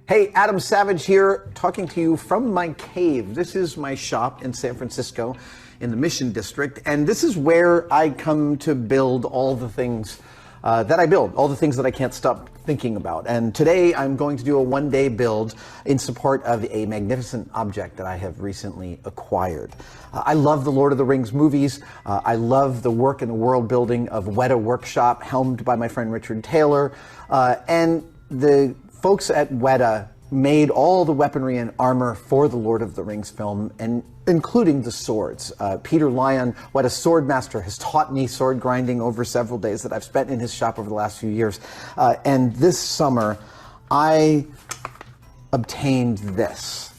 Hey, Adam Savage here, talking to you from my cave. This is my shop in San Francisco in the Mission District, and this is where I come to build all the things that I build, all the things that I can't stop thinking about. And today I'm going to do a one-day build in support of a magnificent object that I have recently acquired. I love the Lord of the Rings movies. I love the work and the world building of Weta Workshop, helmed by my friend Richard Taylor. And the folks at Weta made all the weaponry and armor for the Lord of the Rings film, and including the swords. Peter Lyon, Weta's sword master, has taught me sword grinding over several days that I've spent in his shop over the last few years. And this summer, I obtained this,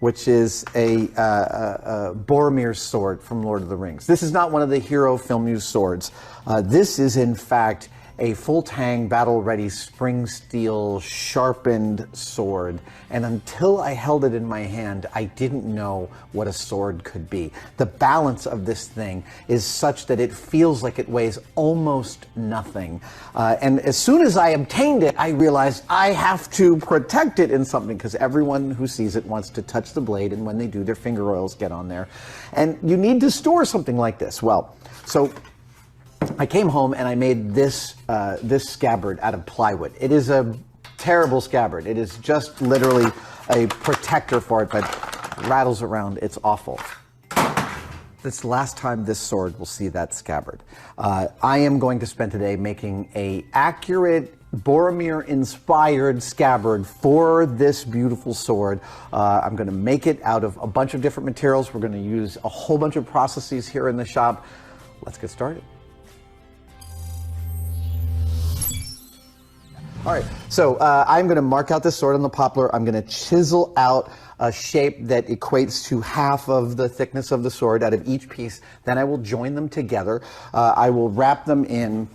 which is a Boromir's sword from Lord of the Rings. This is not one of the hero film used swords. This is, in fact, a full-tang, battle-ready, spring steel, sharpened sword. And until I held it in my hand, I didn't know what a sword could be. The balance of this thing is such that it feels like it weighs almost nothing. And as soon as I obtained it, I realized I have to protect it in something, because everyone who sees it wants to touch the blade, and when they do, their finger oils get on there. And you need to store something like this. Well, so I came home and I made this this scabbard out of plywood. It is a terrible scabbard. It is just literally a protector for it, but rattles around. It's awful. This is the last time this sword will see that scabbard. I am going to spend today making an accurate Boromir-inspired scabbard for this beautiful sword. I'm going to make it out of a bunch of different materials. We're going to use a whole bunch of processes here in the shop. Let's get started. All right, so I'm going to mark out this sword on the poplar. I'm going to chisel out a shape that equates to half of the thickness of the sword out of each piece. Then I will join them together. I will wrap them in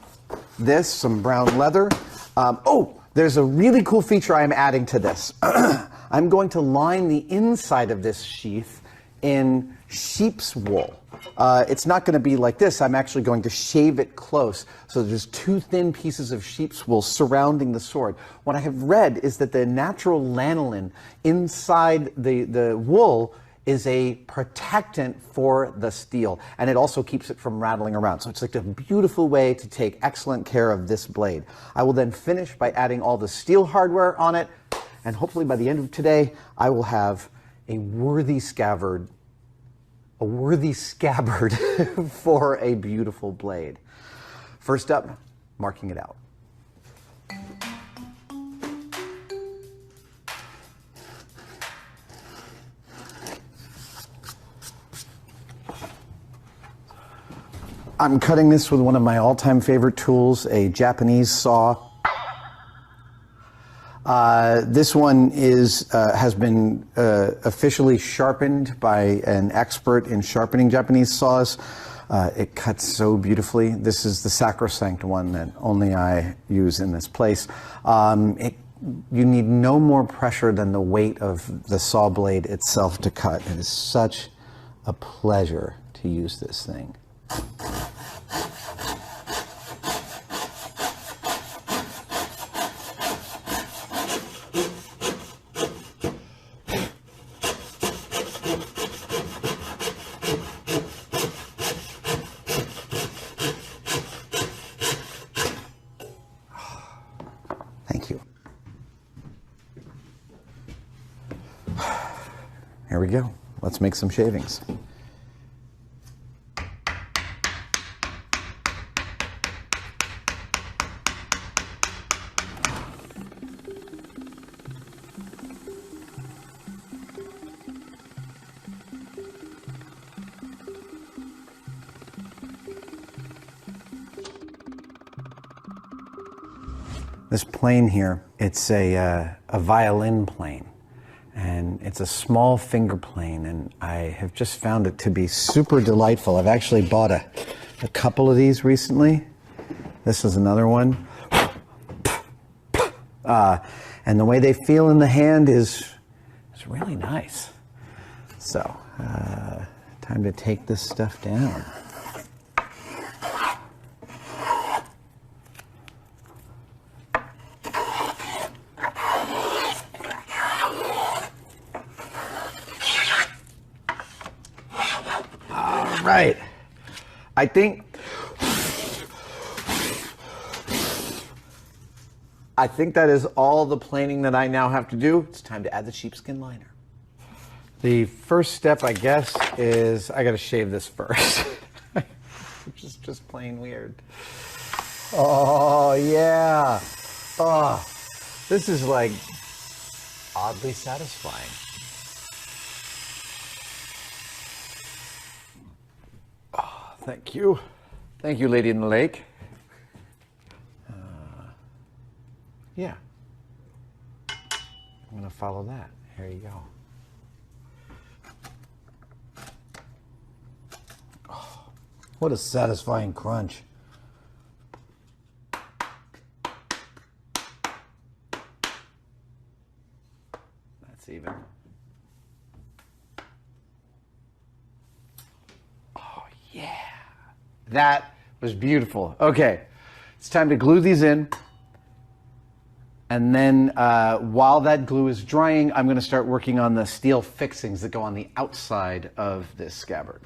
this, some brown leather. Oh, there's a really cool feature I'm adding to this. I'm going to line the inside of this sheath in sheep's wool. It's not going to be like this. I'm actually going to shave it close. So there's two thin pieces of sheep's wool surrounding the sword. What I have read is that the natural lanolin inside the wool is a protectant for the steel, and it also keeps it from rattling around. So it's like a beautiful way to take excellent care of this blade. I will then finish by adding all the steel hardware on it, and hopefully by the end of today, I will have a worthy scabbard for a beautiful blade. First up, marking it out. I'm cutting this with one of my all-time favorite tools, a Japanese saw. This one has been officially sharpened by an expert in sharpening Japanese saws. It cuts so beautifully. This is the sacrosanct one that only I use in this place. You need no more pressure than the weight of the saw blade itself to cut. It is such a pleasure to use this thing. Thank you. Here we go. Let's make some shavings. This plane here, it's a violin plane, and it's a small finger plane, and I have just found it to be super delightful. I've actually bought a couple of these recently. This is another one. And the way they feel in the hand is really nice. So, time to take this stuff down. right. I think that is all the planing that I now have to do. It's time to add the sheepskin liner. The first step, I guess, is I got to shave this first. Which is just plain weird. Oh, yeah. Oh, this is like oddly satisfying. Oh, thank you. Thank you, Lady in the Lake. Yeah. I'm going to follow that. Here you go. Oh, what a satisfying crunch. That's even. Oh, yeah. That was beautiful. Okay. It's time to glue these in. And then while that glue is drying, I'm going to start working on the steel fixings that go on the outside of this scabbard.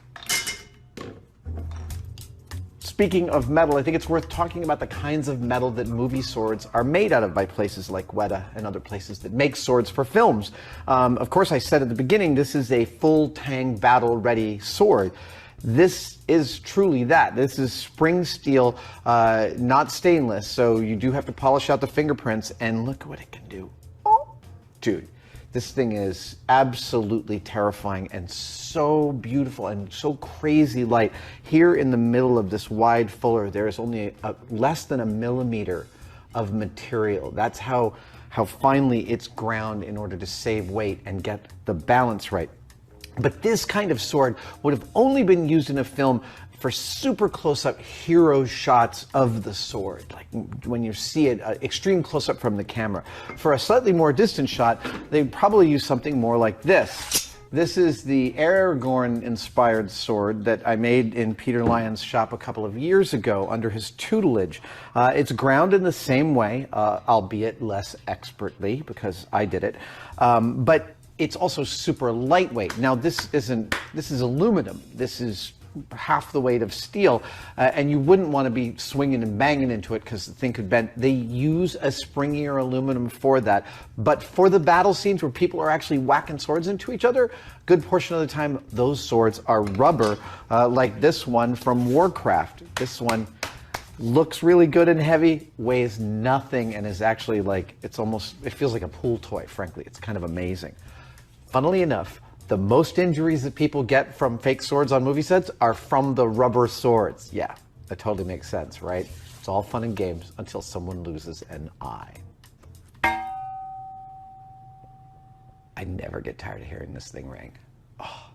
Speaking of metal, I think it's worth talking about the kinds of metal that movie swords are made out of by places like Weta and other places that make swords for films. Of course, I said at the beginning, this is a full tang battle-ready sword. This is truly that. This is spring steel, not stainless, so you do have to polish out the fingerprints, and look what it can do. Oh, dude, this thing is absolutely terrifying and so beautiful and so crazy light. Here in the middle of this wide fuller, there is only less than a millimeter of material. That's how finely it's ground in order to save weight and get the balance right. But this kind of sword would have only been used in a film for super close-up hero shots of the sword, like when you see it, extreme close-up from the camera. For a slightly more distant shot, they'd probably use something more like this. This is the Aragorn-inspired sword that I made in Peter Lyon's shop a couple of years ago under his tutelage. It's ground in the same way, albeit less expertly because I did it. But it's also super lightweight. Now this is aluminum. This is half the weight of steel, and you wouldn't want to be swinging and banging into it because the thing could bend. They use a springier aluminum for that. But for the battle scenes where people are actually whacking swords into each other, good portion of the time those swords are rubber, like this one from Warcraft. This one looks really good and heavy, weighs nothing, and is actually like, it feels like a pool toy, frankly. It's kind of amazing. Funnily enough, the most injuries that people get from fake swords on movie sets are from the rubber swords. Yeah, that totally makes sense, right? It's all fun and games until someone loses an eye. I never get tired of hearing this thing ring. Oh.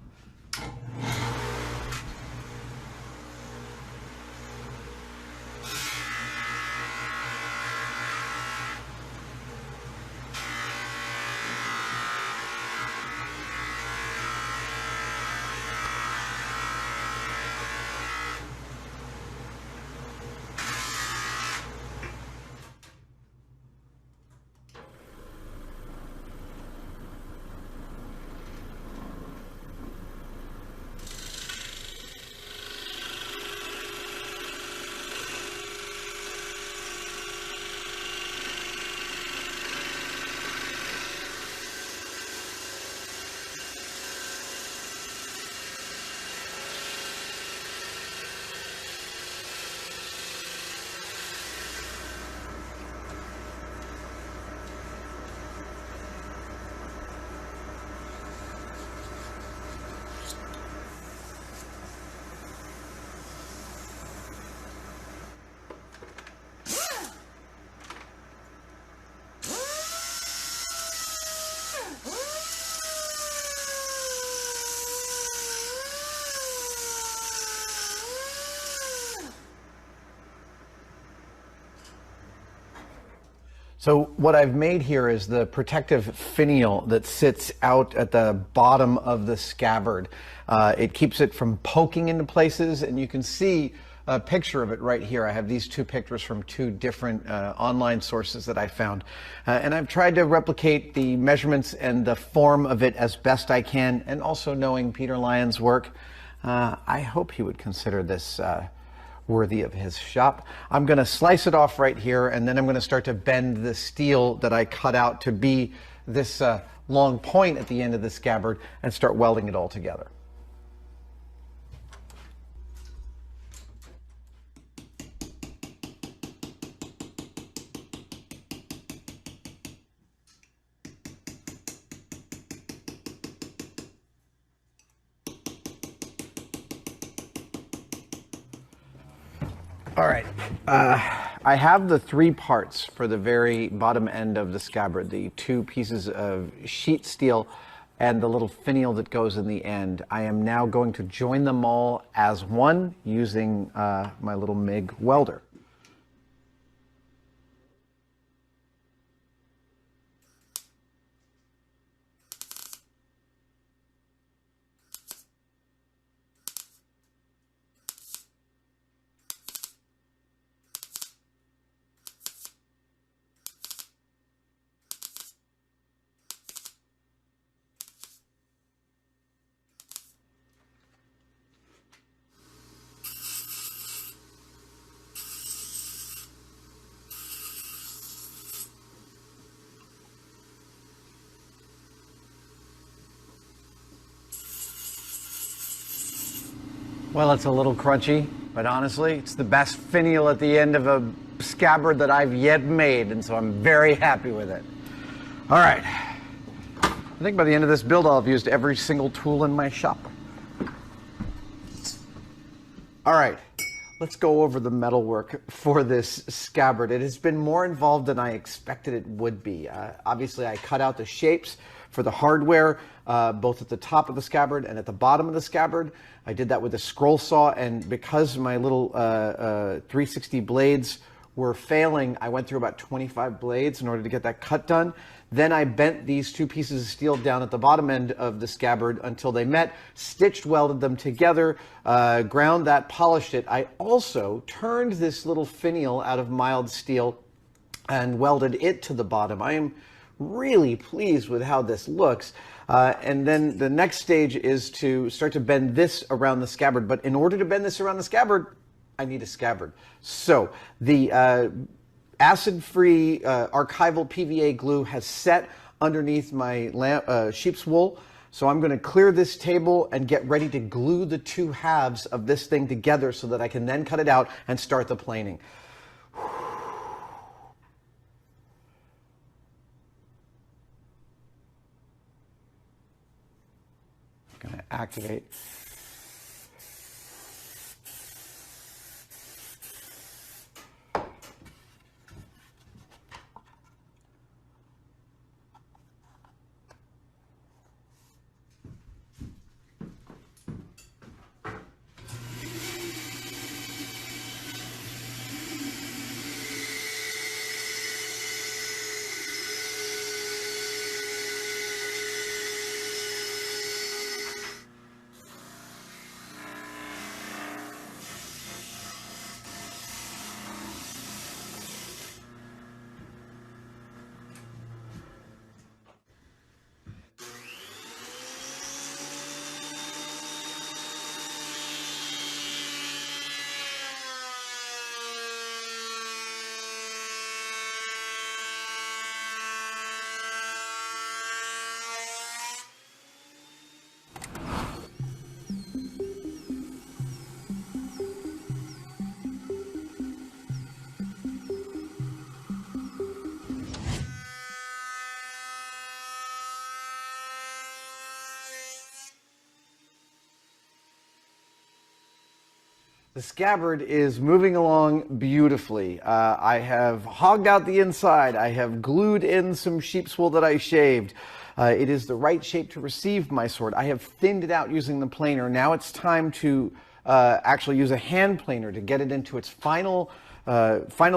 So what I've made here is the protective finial that sits out at the bottom of the scabbard. It keeps it from poking into places, and you can see a picture of it right here. I have these two pictures from two different online sources that I found. And I've tried to replicate the measurements and the form of it as best I can, and also knowing Peter Lyon's work, I hope he would consider this worthy of his shop. I'm going to slice it off right here, and then I'm going to start to bend the steel that I cut out to be this long point at the end of the scabbard and start welding it all together. All right, I have the 3 parts for the very bottom end of the scabbard, the 2 pieces of sheet steel and the little finial that goes in the end. I am now going to join them all as one using my little MIG welder. Well, it's a little crunchy, but honestly, it's the best finial at the end of a scabbard that I've yet made, and so I'm very happy with it. All right. I think by the end of this build, I'll have used every single tool in my shop. All right. Let's go over the metalwork for this scabbard. It has been more involved than I expected it would be. Obviously, I cut out the shapes for the hardware, both at the top of the scabbard and at the bottom of the scabbard. I did that with a scroll saw, and because my little 360 blades were failing, I went through about 25 blades in order to get that cut done. Then I bent these 2 pieces of steel down at the bottom end of the scabbard until they met, stitched welded them together, ground that, polished it. I also turned this little finial out of mild steel and welded it to the bottom. I am really pleased with how this looks. And then the next stage is to start to bend this around the scabbard. But in order to bend this around the scabbard, I need a scabbard. So the acid-free archival PVA glue has set underneath my sheep's wool. So I'm going to clear this table and get ready to glue the 2 halves of this thing together so that I can then cut it out and start the planing. Going to activate. The scabbard is moving along beautifully. I have hogged out the inside. I have glued in some sheep's wool that I shaved. It is the right shape to receive my sword. I have thinned it out using the planer. Now it's time to actually use a hand planer to get it into its final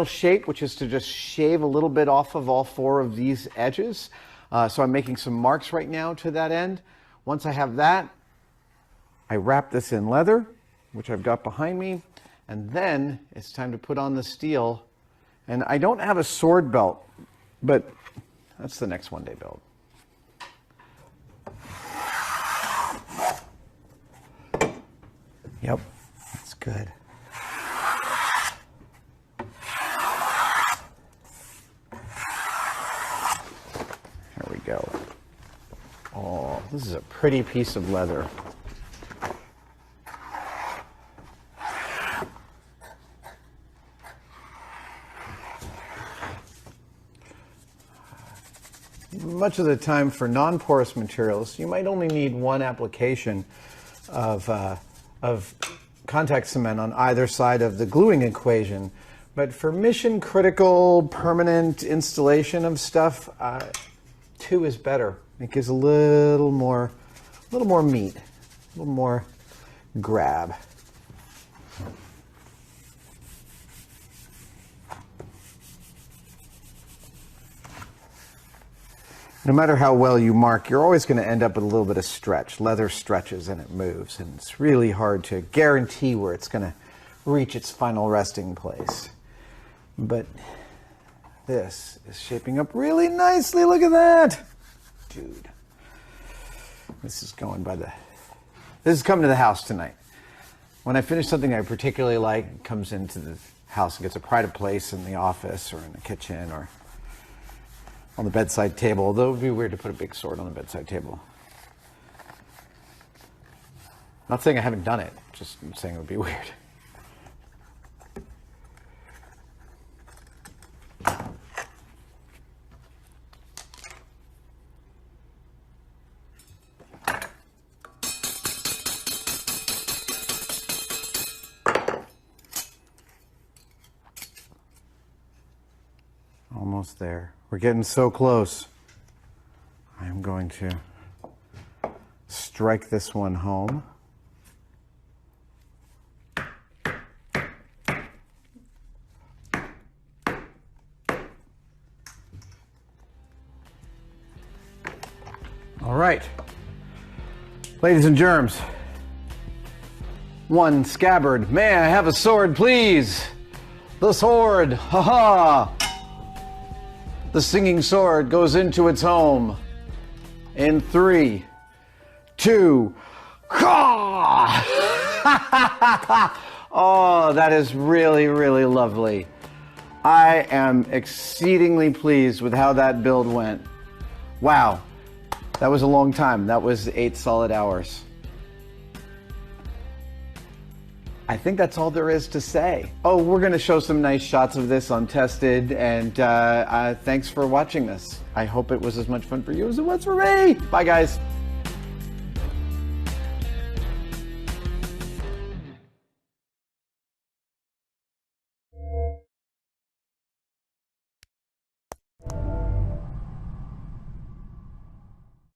shape, which is to just shave a little bit off of all 4 of these edges. So I'm making some marks right now to that end. Once I have that, I wrap this in leather, which I've got behind me, and then it's time to put on the steel. And I don't have a sword belt, but that's the next one-day build. Good. There we go. Oh, this is a pretty piece of leather. Much of the time for non-porous materials, you might only need one application of contact cement on either side of the gluing equation. But for mission critical permanent installation of stuff, 2 is better. It gives a little more meat, a little more grab. No matter how well you mark, you're always going to end up with a little bit of stretch. Leather stretches and it moves, and it's really hard to guarantee where it's going to reach its final resting place. But this is shaping up really nicely. Look at that. Dude. This is coming to the house tonight. When I finish something I particularly like, it comes into the house and gets a pride of place in the office or in the kitchen or on the bedside table, although it would be weird to put a big sword on the bedside table. Not saying I haven't done it, just saying it would be weird. Almost there. We're getting so close. I'm going to strike this one home. All right. Ladies and germs. 1 scabbard. May I have a sword, please? The sword. Ha ha. The singing sword goes into its home in 3, 2, oh, that is really, really lovely. I am exceedingly pleased with how that build went. Wow, that was a long time. That was 8 solid hours. I think that's all there is to say. Oh, we're going to show some nice shots of this untested, and thanks for watching this. I hope it was as much fun for you as it was for me. Bye, guys.